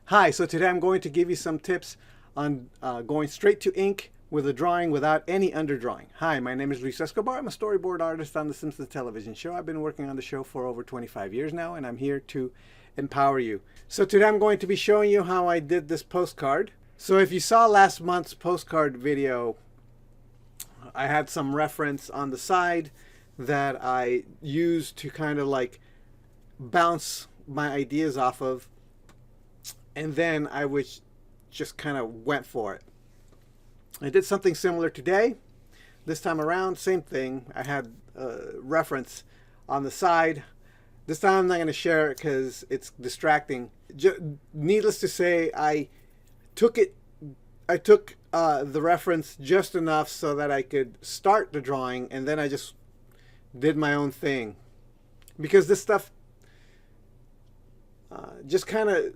Hi, so today I'm going to give you some tips on going straight to ink with a drawing without any underdrawing. Hi, my name is Luis Escobar. I'm a storyboard artist on the Simpsons television show. I've been working on the show for over 25 years now, and I'm here to empower you. So today I'm going to be showing you how I did this postcard. So if you saw last month's postcard video, I had some reference on the side that I used to kind of like bounce my ideas off of, and then I was just kind of went for it. I did something similar today. This time around, same thing. I had a reference on the side. This time I'm not going to share it because it's distracting. Needless to say, I took the reference just enough so that I could start the drawing, and then I just did my own thing. Because this stuff just kind of,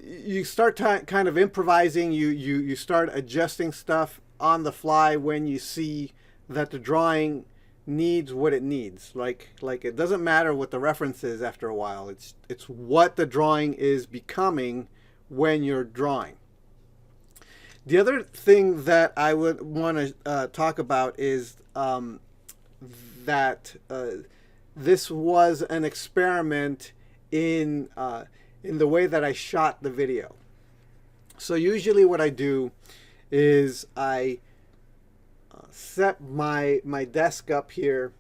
you start kind of improvising. You start adjusting stuff on the fly when you see that the drawing needs what it needs. Like it doesn't matter what the reference is after a while. It's what the drawing is becoming when you're drawing. The other thing that I would want to talk about is that this was an experiment in the way that I shot the video. So usually what I do is I set my desk up here.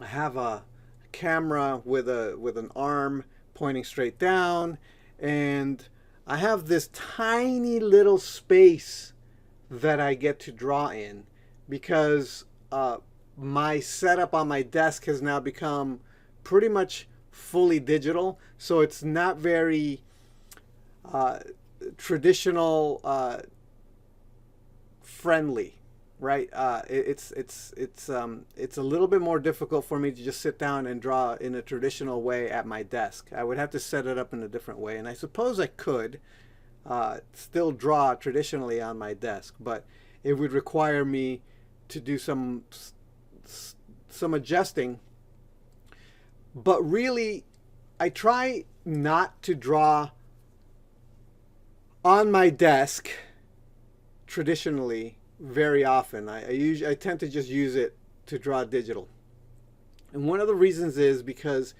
I have a camera with an arm pointing straight down, and I have this tiny little space that I get to draw in because my setup on my desk has now become pretty much fully digital, so it's not very traditional friendly, right? It's a little bit more difficult for me to just sit down and draw in a traditional way at my desk. I would have to set it up in a different way, and I suppose I could still draw traditionally on my desk, but it would require me to do some adjusting. But really, I try not to draw on my desk traditionally very often. I tend to just use it to draw digital. And one of the reasons is because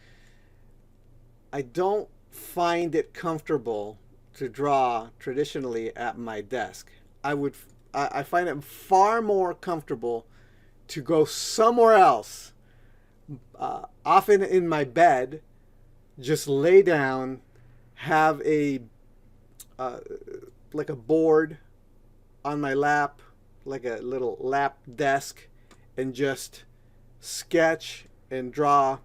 I don't find it comfortable to draw traditionally at my desk. I find it far more comfortable to go somewhere else, often in my bed, just lay down, have a like a board on my lap, like a little lap desk, and just sketch and draw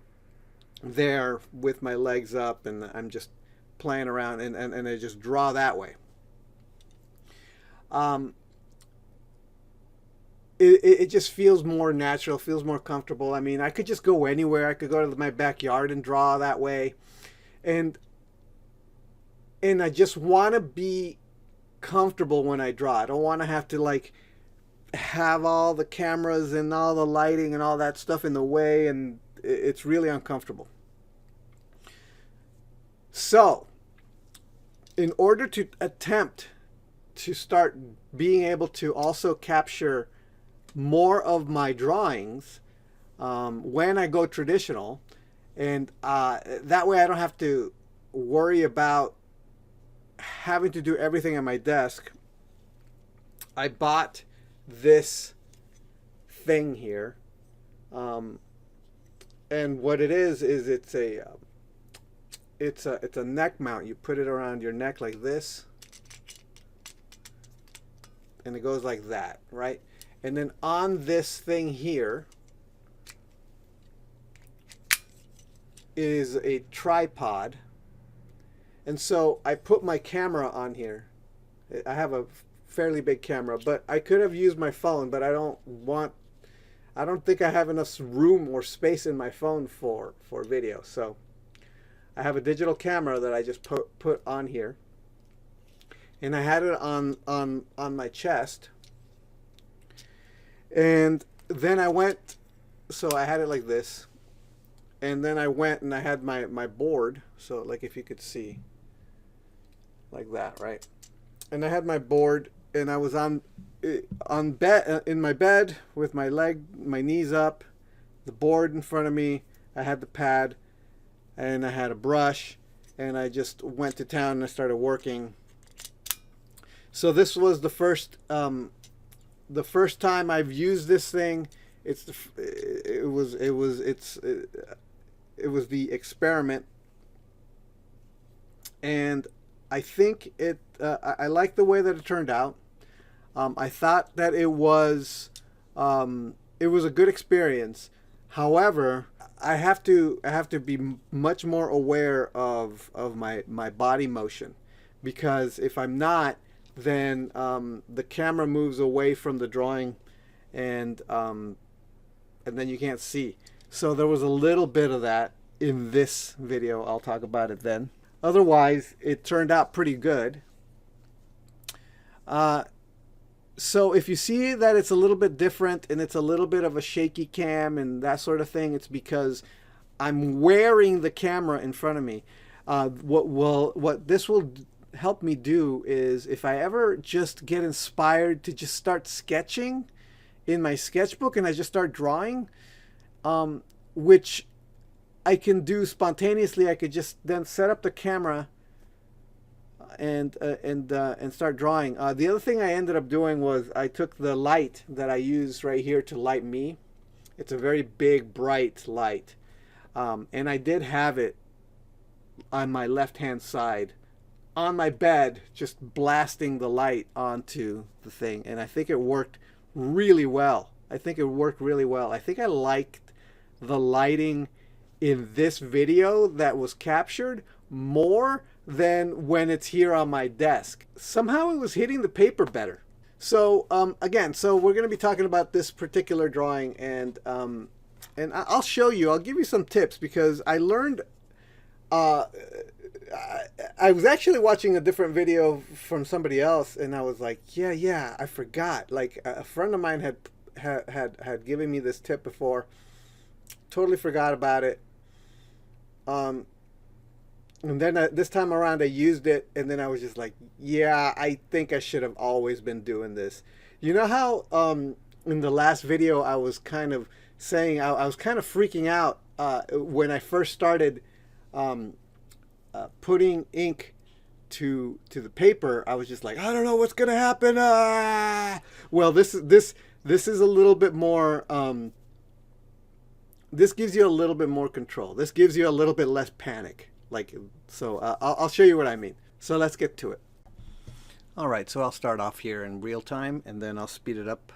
there with my legs up, and I'm just playing around, and I just draw that way. It just feels more natural, feels more comfortable. I mean, I could just go anywhere. I could go to my backyard and draw that way. And I just want to be comfortable when I draw. I don't want to have to like have all the cameras and all the lighting and all that stuff in the way, and it's really uncomfortable. So, in order to attempt to start being able to also capture more of my drawings when I go traditional, and that way I don't have to worry about having to do everything at my desk, I bought this thing here, and what it is it's a neck mount. You put it around your neck like this, and it goes like that, right? And then on this thing here is a tripod. And so I put my camera on here. I have a fairly big camera, but I could have used my phone, but I don't think I have enough room or space in my phone for video. So I have a digital camera that I just put on here. And I had it on my chest. And then I went, so I had it like this, and then I went and I had my board. So like if you could see, like that, right? And I had my board, and I was on bed in my bed with my knees up, the board in front of me. I had the pad, and I had a brush, and I just went to town and I started working. So this was the first time I've used this thing. It was the experiment, and I think I like the way that it turned out. I thought that it was a good experience. However, I have to be much more aware of my body motion, because if I'm not, then the camera moves away from the drawing, and then you can't see. So there was a little bit of that in this video. I'll talk about it then. Otherwise, it turned out pretty good. So if you see that it's a little bit different and it's a little bit of a shaky cam and that sort of thing, it's because I'm wearing the camera in front of me. What this will help me do is, if I ever just get inspired to just start sketching in my sketchbook and I just start drawing, which I can do spontaneously, I could just then set up the camera and start drawing. The other thing I ended up doing was I took the light that I use right here to light me. It's a very big, bright light, and I did have it on my left-hand side on my bed, just blasting the light onto the thing, and I think it worked really well. I think I liked the lighting in this video that was captured more than when it's here on my desk. Somehow it was hitting the paper better. So again, so we're going to be talking about this particular drawing, and I'll show you. I'll give you some tips, because I learned. I was actually watching a different video from somebody else, and I was like, yeah, I forgot. Like, a friend of mine had given me this tip before. Totally forgot about it. And then this time around I used it, and then I was just like, yeah, I think I should have always been doing this. You know how in the last video I was kind of saying I was kind of freaking out when I first started putting ink to the paper. I was just like, I don't know what's gonna happen. Well, this is a little bit more. This gives you a little bit more control. This gives you a little bit less panic. I'll show you what I mean. So let's get to it. All right, so I'll start off here in real time, and then I'll speed it up.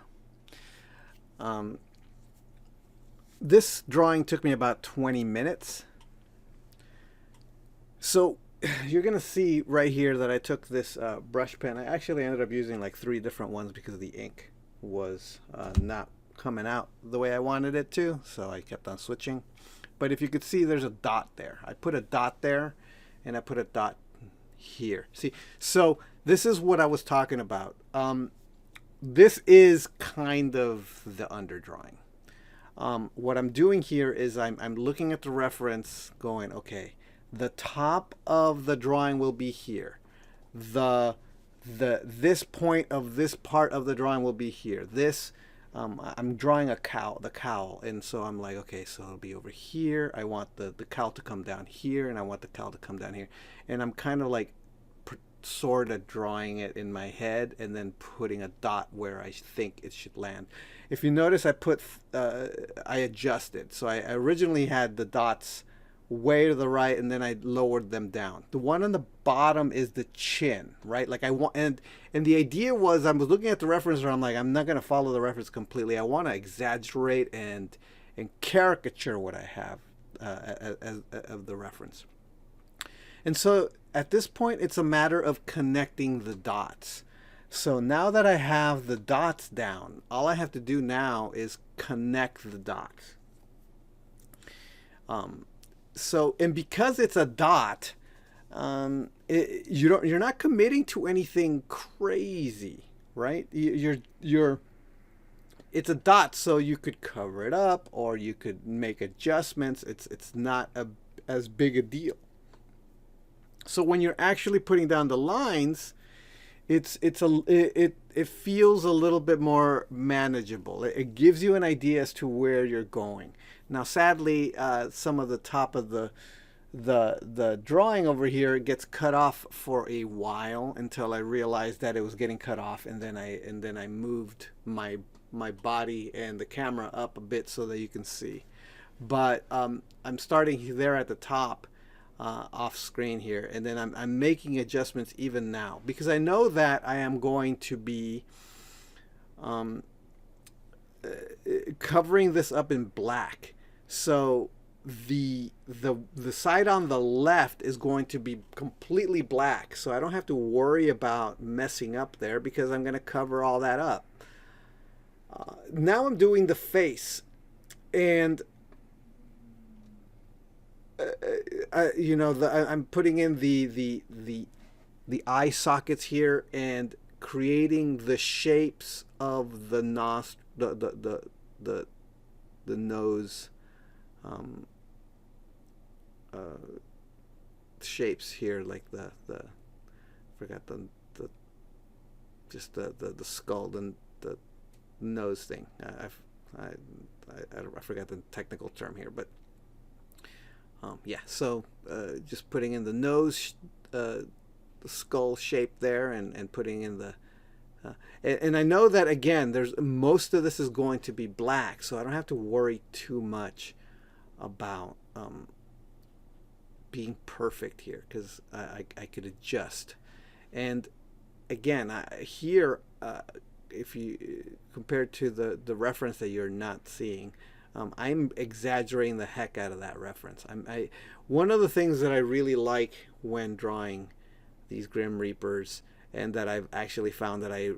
This drawing took me about 20 minutes. So you're going to see right here that I took this brush pen. I actually ended up using like 3 different ones because the ink was not coming out the way I wanted it to, so I kept on switching. But if you could see, there's a dot there. I put a dot there, and I put a dot here. See, so this is what I was talking about. This is kind of the underdrawing. What I'm doing here is I'm looking at the reference, going, okay, the top of the drawing will be here. This point of this part of the drawing will be here. This I'm drawing the cowl, and so I'm like, okay, so it'll be over here. I want the cowl to come down here, and I want the cowl to come down here, and I'm kind of like sort of drawing it in my head and then putting a dot where I think it should land. If you notice, I adjusted. So I originally had the dots way to the right, and then I lowered them down. The one on the bottom is the chin, right? Like I want, and the idea was, I was looking at the reference and I'm like, I'm not going to follow the reference completely. I want to exaggerate and caricature what I have as of the reference. And so at this point, it's a matter of connecting the dots. So now that I have the dots down, all I have to do now is connect the dots. And because it's a dot, you're not committing to anything crazy, right? It's a dot, so you could cover it up or you could make adjustments. It's not as big a deal. So when you're actually putting down the lines, it feels a little bit more manageable. It gives you an idea as to where you're going. Now, sadly, some of the top of the drawing over here gets cut off for a while until I realized that it was getting cut off, and then I moved my body and the camera up a bit so that you can see. But I'm starting there at the top, off screen here, and then I'm making adjustments even now because I know that I am going to be covering this up in black. So the side on the left is going to be completely black, so I don't have to worry about messing up there because I'm going to cover all that up. Now I'm doing the face, and I'm putting in the eye sockets here and creating the shapes of the the nose shapes here, like the forgot the just the skull and the nose thing. I forgot the technical term here, but yeah. So just putting in the nose, the skull shape there, and putting in the and I know that again, there's most of this is going to be black, so I don't have to worry too much about being perfect here because I could adjust. And again, here, if you compared to the reference that you're not seeing, I'm exaggerating the heck out of that reference. One of the things that I really like when drawing these Grim Reapers, and that I've actually found that I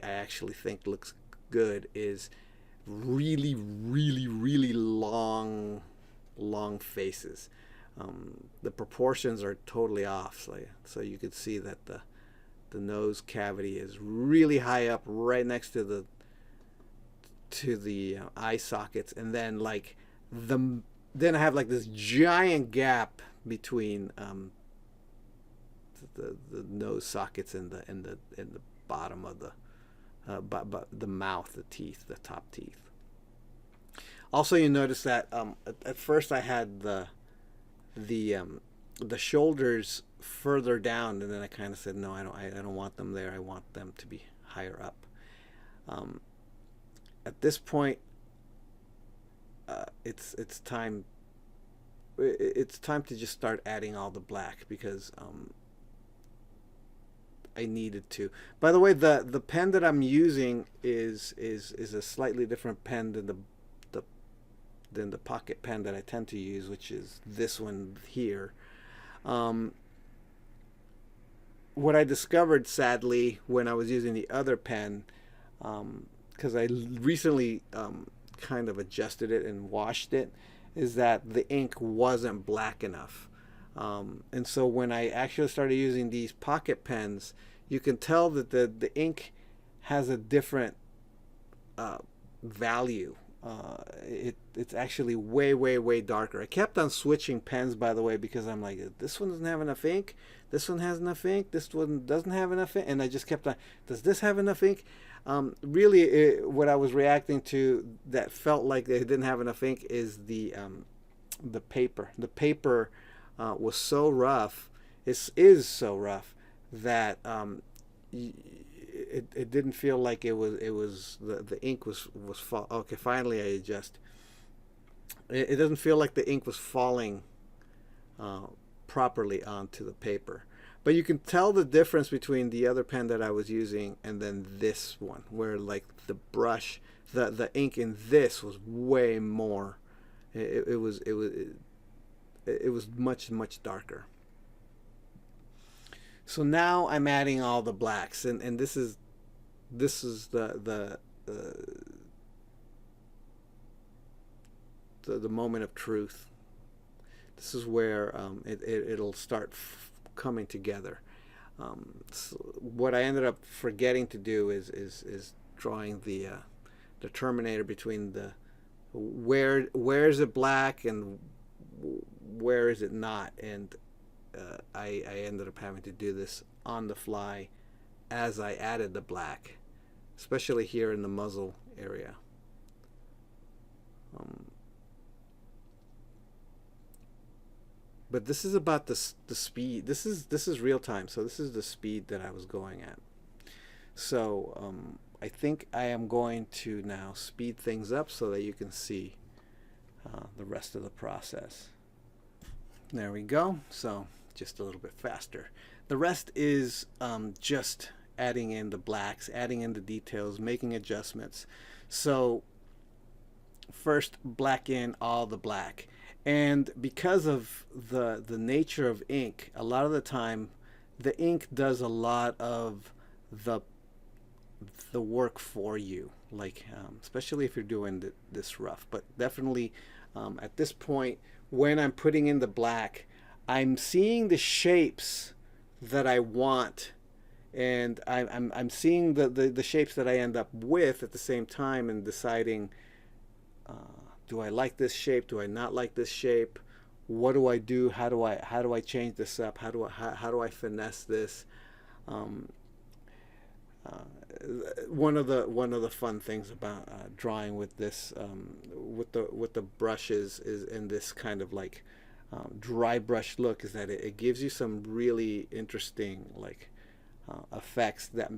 actually think looks good, is really, really, really long faces. The proportions are totally off, so you could see that the nose cavity is really high up, right next to the eye sockets, and then then I have like this giant gap between the nose sockets and the bottom of the mouth, the teeth, the top teeth. Also, you notice that at first I had the shoulders further down, and then I kind of said no, I don't want them there. I want them to be higher up. At this point, it's time. It's time to just start adding all the black because I needed to. By the way, the pen that I'm using is a slightly different pen than the pocket pen that I tend to use, which is this one here. What I discovered, sadly, when I was using the other pen, because I recently kind of adjusted it and washed it, is that the ink wasn't black enough. And so when I actually started using these pocket pens, you can tell that the ink has a different value. It's actually way darker. I kept on switching pens, by the way, because I'm like, this one doesn't have enough ink, this one has enough ink, this one doesn't have enough ink, and I just kept on, does this have enough ink? Really, what I was reacting to that felt like they didn't have enough ink is the paper. The paper was so rough, is so rough that it didn't feel like it was the ink was okay. Finally, I adjust. It doesn't feel like the ink was falling properly onto the paper. But you can tell the difference between the other pen that I was using and then this one, where like the brush, the ink in this was way more. It was much darker. So now I'm adding all the blacks, and this is the moment of truth. This is where it'll start coming together. So what I ended up forgetting to do is drawing the Terminator between the where is it black and where is it not, and I ended up having to do this on the fly as I added the black, especially here in the muzzle area. But this is about the speed. This is real time, so this is the speed that I was going at. So I think I am going to now speed things up so that you can see the rest of the process. There we go. So just a little bit faster. The rest is just adding in the blacks, adding in the details, making adjustments. So first, black in all the black. And because of the nature of ink, a lot of the time the ink does a lot of the work for you, like especially if you're doing this rough. But definitely at this point, when I'm putting in the black, I'm seeing the shapes that I want, and I'm seeing the shapes that I end up with at the same time, and deciding, do I like this shape? Do I not like this shape? What do I do? How do I change this up? How do I finesse this? One of the fun things about drawing with this with the brushes is in this kind of like dry brush look, is that it gives you some really interesting like effects that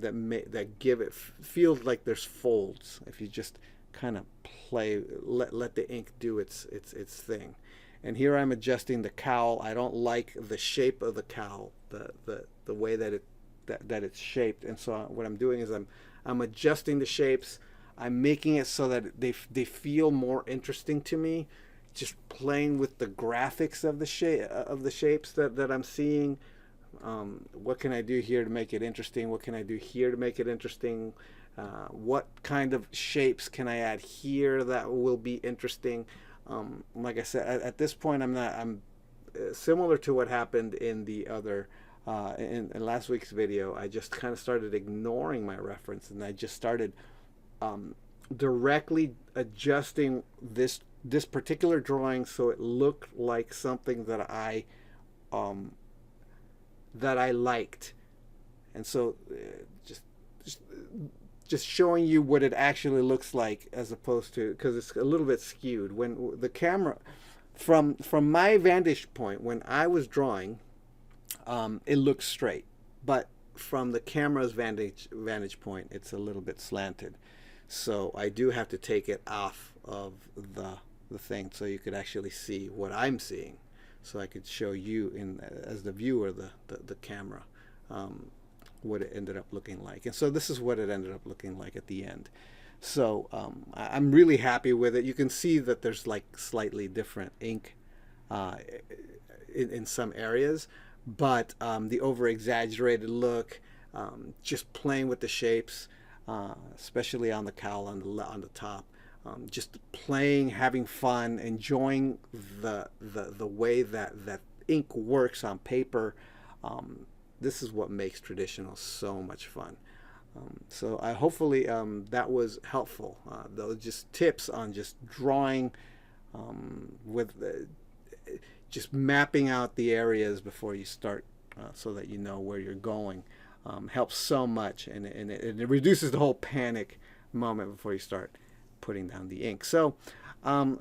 give it feels like there's folds if you just kind of let the ink do its thing. And here I'm adjusting the cowl. I don't like the shape of the cowl, the way that it's shaped, and so what I'm doing is I'm adjusting the shapes. I'm making it so that they feel more interesting to me, just playing with the graphics of the shapes that I'm seeing. What can I do here to make it interesting? What can I do here to make it interesting? What kind of shapes can I add here that will be interesting? Like I said, at this point, I'm similar to what happened in the other in last week's video. I just kind of started ignoring my reference, and I just started directly adjusting this particular drawing so it looked like something that I liked. And so just showing you what it actually looks like, as opposed to, because it's a little bit skewed when the camera, from my vantage point when I was drawing, it looks straight, but from the camera's vantage point, it's a little bit slanted. So I do have to take it off of the thing so you could actually see what I'm seeing, so I could show you as the viewer the camera what it ended up looking like. And so this is what it ended up looking like at the end. So I'm really happy with it. You can see that there's like slightly different ink in some areas, but the over exaggerated look, just playing with the shapes, especially on the cowl on the top, just playing, having fun, enjoying the way that ink works on paper. This is what makes traditional so much fun. So hopefully that was helpful. Those just tips on just drawing with just mapping out the areas before you start, so that you know where you're going, helps so much, and it reduces the whole panic moment before you start putting down the ink. So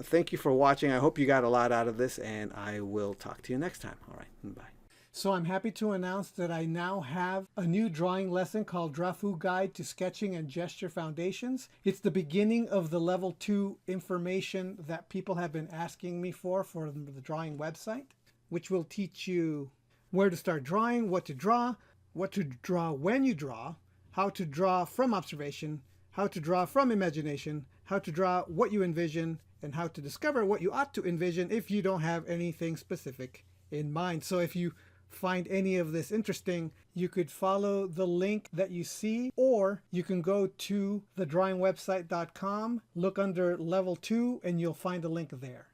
thank you for watching. I hope you got a lot out of this, and I will talk to you next time. All right, bye. So I'm happy to announce that I now have a new drawing lesson called Drafu Guide to Sketching and Gesture Foundations. It's the beginning of the level 2 information that people have been asking me for the drawing website, which will teach you where to start drawing, what to draw when you draw, how to draw from observation, how to draw from imagination, how to draw what you envision, and how to discover what you ought to envision if you don't have anything specific in mind. So if you find any of this interesting, you could follow the link that you see, or you can go to thedrawingwebsite.com, look under level 2, and you'll find a link there.